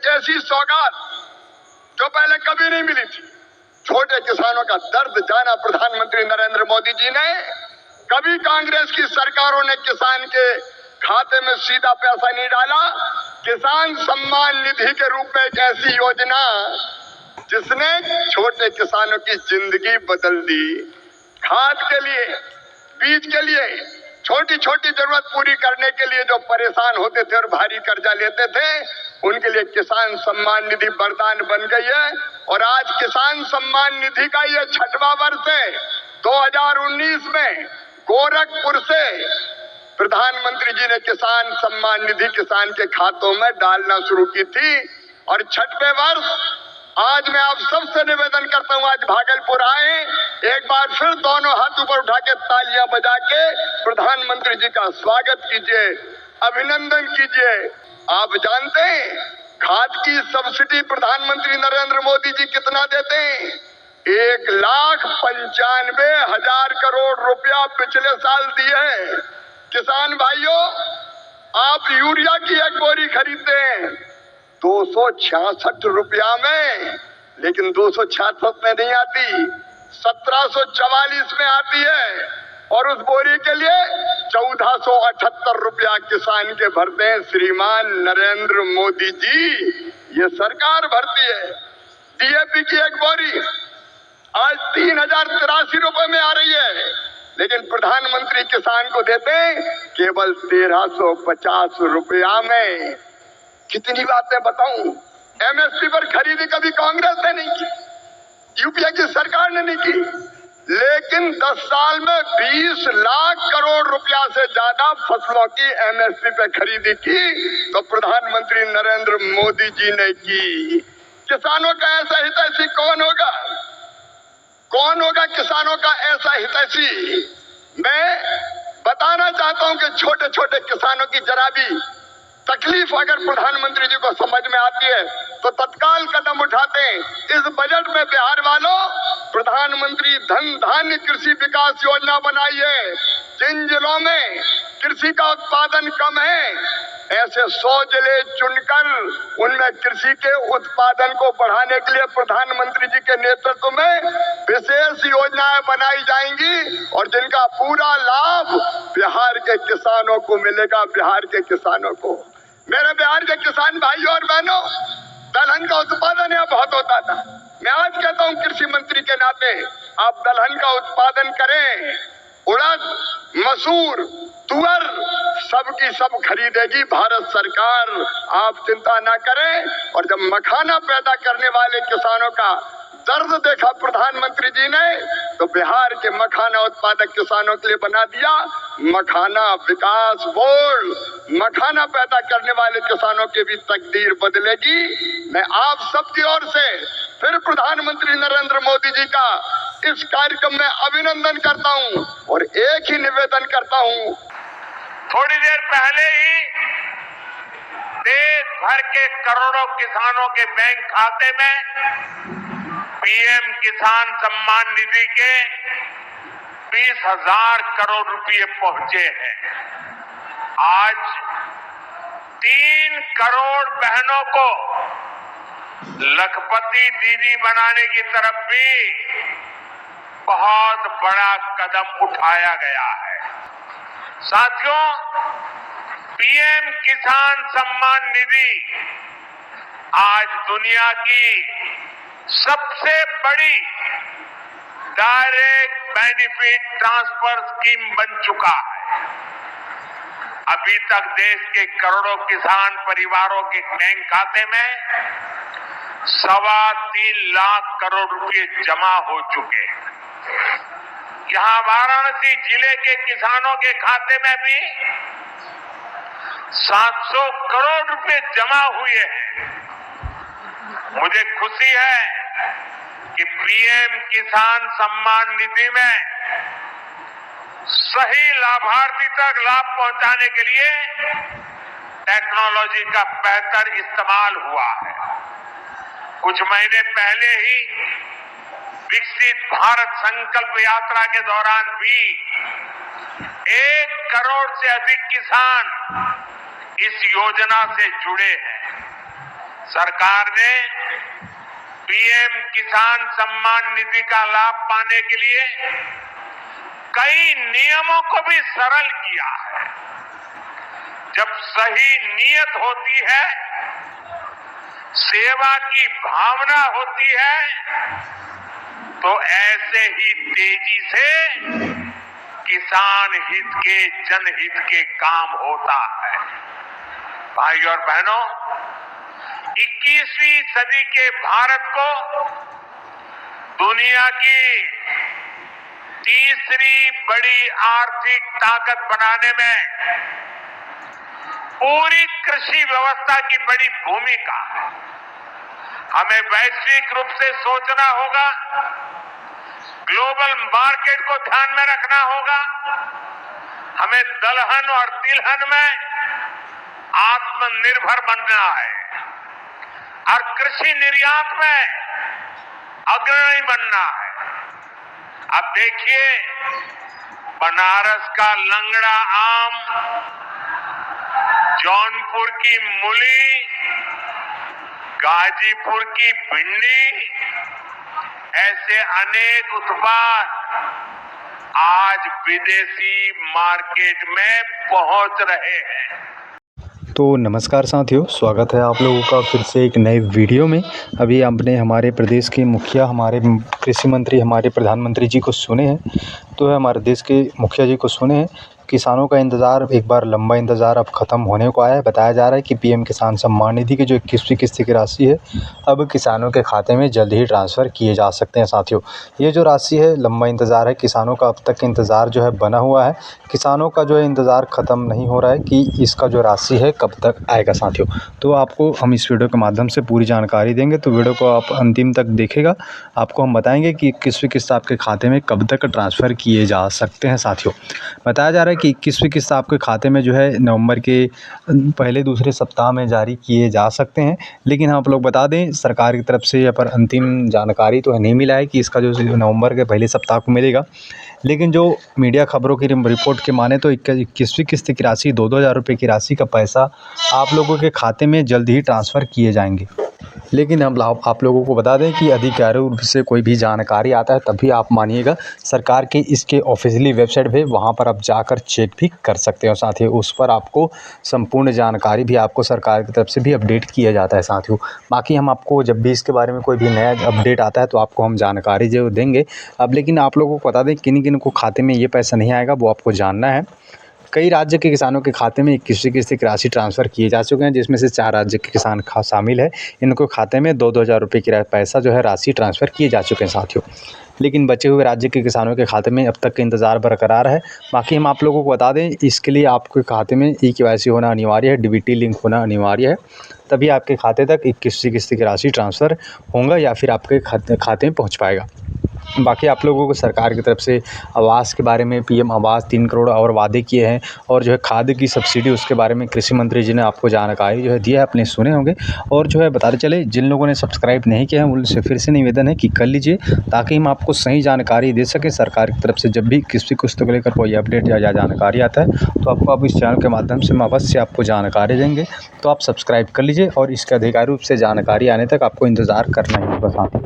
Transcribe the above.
एक ऐसी सौगात जो पहले कभी नहीं मिली थी। छोटे किसानों का दर्द जाना प्रधानमंत्री नरेंद्र मोदी जी ने। कभी कांग्रेस की सरकारों ने किसान के खाते में सीधा पैसा नहीं डाला। किसान सम्मान निधि के रूप में एक ऐसी योजना जिसने छोटे किसानों की जिंदगी बदल दी। खाद के लिए, बीज के लिए, छोटी छोटी जरूरत पूरी करने के लिए जो परेशान होते थे और भारी कर्जा लेते थे, उनके लिए किसान सम्मान निधि वरदान बन गई है। और आज किसान सम्मान निधि का ये 6वां वर्ष है। 2019 में गोरखपुर से प्रधानमंत्री जी ने किसान सम्मान निधि किसान के खातों में डालना शुरू की थी। और 6वें वर्ष आज मैं आप सबसे निवेदन करता हूं, आज भागलपुर आए, एक बार फिर दोनों हाथ ऊपर उठा के तालियां बजा के प्रधानमंत्री जी का स्वागत कीजिए, अभिनंदन कीजिए। आप जानते हैं खाद की सब्सिडी प्रधानमंत्री नरेंद्र मोदी जी कितना देते हैं? 1,95,000 करोड़ रुपया पिछले साल दिए हैं। किसान भाइयों, आप यूरिया की एक बोरी खरीदते हैं 266 रुपया में, लेकिन 266 में नहीं आती, 1744 में आती है। और उस बोरी के लिए 1478 रुपया किसान के भरते हैं श्रीमान नरेंद्र मोदी जी। ये सरकार भरती है। डीएपी की एक बोरी आज 3083 रुपए में आ रही है, लेकिन प्रधानमंत्री किसान को देते हैं केवल 1350 रुपया में। कितनी बातें बताऊं? एमएसपी पर खरीदी कभी कांग्रेस ने नहीं की, यूपीए की सरकार ने नहीं की, लेकिन 10 साल में 20 लाख करोड़ रुपया से ज्यादा फसलों की एमएसपी पे खरीदी की तो प्रधानमंत्री नरेंद्र मोदी जी ने की। किसानों का ऐसा हितैषी कौन होगा? कौन होगा किसानों का ऐसा हितैषी? मैं बताना चाहता हूं कि छोटे छोटे किसानों की जरा भी तकलीफ अगर प्रधानमंत्री जी को समझ में आती है तो तत्काल कदम उठाते हैं। इस बजट में बिहार वालों प्रधानमंत्री धन धान्य कृषि विकास योजना बनाई है। जिन जिलों में कृषि का उत्पादन कम है, ऐसे 100 जिले चुनकर उनमें कृषि के उत्पादन को बढ़ाने के लिए प्रधानमंत्री जी के नेतृत्व में विशेष योजनाएं बनाई जाएंगी और जिनका पूरा लाभ बिहार के किसानों को मिलेगा। बिहार के किसानों को, मेरे बिहार के किसान भाइयों और बहनों, दलहन का उत्पादन यहाँ बहुत होता था। मैं आज कहता हूँ कृषि मंत्री के नाते, आप दलहन का उत्पादन करें। उड़द, मसूर, तुअर सबकी सब खरीदेगी भारत सरकार, आप चिंता ना करें। और जब मखाना पैदा करने वाले किसानों का दर्द देखा प्रधानमंत्री जी ने, तो बिहार के मखाना उत्पादक किसानों के लिए बना दिया मखाना विकास बोर्ड। मखाना पैदा करने वाले किसानों की भी तकदीर बदलेगी। मैं आप सबकी ओर से फिर प्रधानमंत्री नरेंद्र मोदी जी का इस कार्यक्रम में अभिनंदन करता हूं और एक ही निवेदन करता हूं। थोड़ी देर पहले ही देश भर के करोड़ों किसानों के बैंक खाते में पीएम किसान सम्मान निधि के 20,000 करोड़ रुपए पहुंचे हैं। आज 3 करोड़ बहनों को लखपति दीदी बनाने की तरफ भी बहुत बड़ा कदम उठाया गया है। साथियों, पीएम किसान सम्मान निधि आज दुनिया की सबसे बड़ी डायरेक्ट बेनिफिट ट्रांसफर स्कीम बन चुका है। अभी तक देश के करोड़ों किसान परिवारों के बैंक खाते में 3.25 लाख करोड़ रुपए जमा हो चुके हैं। यहां वाराणसी जिले के किसानों के खाते में भी 700 करोड़ रुपए जमा हुए हैं। मुझे खुशी है कि पीएम किसान सम्मान निधि में सही लाभार्थी तक लाभ पहुंचाने के लिए टेक्नोलॉजी का बेहतर इस्तेमाल हुआ है। कुछ महीने पहले ही विकसित भारत संकल्प यात्रा के दौरान भी 1 करोड़ से अधिक किसान इस योजना से जुड़े हैं। सरकार ने पीएम किसान सम्मान निधि का लाभ पाने के लिए कई नियमों को भी सरल किया है। जब सही नीयत होती है, सेवा की भावना होती है, तो ऐसे ही तेजी से किसान हित के, जनहित के काम होता है। भाई और बहनों, 21वीं सदी के भारत को दुनिया की तीसरी बड़ी आर्थिक ताकत बनाने में पूरी कृषि व्यवस्था की बड़ी भूमिका है। हमें वैश्विक रूप से सोचना होगा, ग्लोबल मार्केट को ध्यान में रखना होगा। हमें दलहन और तिलहन में आत्मनिर्भर बनना है और कृषि निर्यात में अग्रणी बनना है। अब देखिए, बनारस का लंगड़ा आम, जौनपुर की मूली, गाजीपुर की भिंडी, ऐसे अनेक उत्पाद आज विदेशी मार्केट में पहुंच रहे हैं। तो नमस्कार साथियों, स्वागत है आप लोगों का फिर से एक नए वीडियो में। अभी आपने हमारे प्रदेश के मुखिया, हमारे कृषि मंत्री, हमारे प्रधानमंत्री जी को सुने हैं, तो हमारे देश के मुखिया जी को सुने हैं। किसानों का इंतज़ार, एक बार लंबा इंतज़ार अब ख़त्म होने को आया है। बताया जा रहा है कि पीएम किसान सम्मान निधि की जो 21वीं किस्त की राशि है, अब किसानों के खाते में जल्द ही ट्रांसफ़र किए जा सकते हैं। साथियों, ये जो राशि है, लंबा इंतज़ार है किसानों का, अब तक इंतज़ार जो है बना हुआ है। किसानों का जो है इंतज़ार ख़त्म नहीं हो रहा है कि इसका जो राशि है कब तक आएगा। साथियों, तो आपको हम इस वीडियो के माध्यम से पूरी जानकारी देंगे, तो वीडियो को आप अंतिम तक देखिएगा। आपको हम बताएंगे कि 21वीं किस्त आपके खाते में कब तक ट्रांसफ़र किए जा सकते हैं। साथियों, बताया जा रहा है कि 21वीं किस्त आपके खाते में जो है नवंबर के पहले दूसरे सप्ताह में जारी किए जा सकते हैं। लेकिन आप लोग बता दें, सरकार की तरफ से यहाँ पर अंतिम जानकारी तो नहीं मिला है कि इसका जो नवंबर के पहले सप्ताह को मिलेगा। लेकिन जो मीडिया खबरों की रिपोर्ट के माने तो 21वीं किस्त की राशि 2-2 हज़ार रुपये की राशि का पैसा आप लोगों के खाते में जल्द ही ट्रांसफ़र किए जाएंगे। लेकिन हम आप लोगों को बता दें कि अधिकारियों से कोई भी जानकारी आता है तभी आप मानिएगा। सरकार के इसके ऑफिशियली वेबसाइट पे वहाँ पर आप जाकर चेक भी कर सकते हो। साथ ही उस पर आपको संपूर्ण जानकारी भी आपको सरकार की तरफ से भी अपडेट किया जाता है। साथियों, बाकी हम आपको जब भी इसके बारे में कोई भी नया अपडेट आता है तो आपको हम जानकारी जो देंगे। अब लेकिन आप लोगों को बता दें, किन किन को खाते में ये पैसा नहीं आएगा वो आपको जानना है। कई राज्य के किसानों के खाते में 21वीं किस्त की राशि ट्रांसफ़र किए जा चुके हैं, जिसमें से 4 राज्य के किसान शामिल है। इनको खाते में 2-2 हज़ार रुपये की पैसा जो है राशि ट्रांसफ़र किए जा चुके हैं। साथियों, लेकिन बचे हुए राज्य के किसानों के खाते में अब तक का इंतज़ार बरकरार है। बाकी हम आप लोगों को बता दें, इसके लिए आपके खाते में ई-केवाईसी होना अनिवार्य है, डीबीटी लिंक होना अनिवार्य है, तभी आपके खाते तक 21वीं किस्त की राशि ट्रांसफ़र होगा या फिर आपके खाते में पहुँच पाएगा। बाकी आप लोगों को सरकार की तरफ से आवास के बारे में, पीएम आवास 3 करोड़ और वादे किए हैं, और जो है खाद की सब्सिडी, उसके बारे में कृषि मंत्री जी ने आपको जानकारी जो है दी है, आपने सुने होंगे। और जो है बताते चले, जिन लोगों ने सब्सक्राइब नहीं किया है उनसे फिर से निवेदन है कि कर लीजिए, ताकि हम आपको सही जानकारी दे सकें। सरकार की तरफ से जब भी किसी किस्तों को लेकर कोई अपडेट या जानकारी आता है तो आपको अब इस चैनल के माध्यम से हम अवश्य आपको जानकारी देंगे। तो आप सब्सक्राइब कर लीजिए और इसके आधिकारिक रूप से जानकारी आने तक आपको इंतज़ार करना ही होगा। साथ ही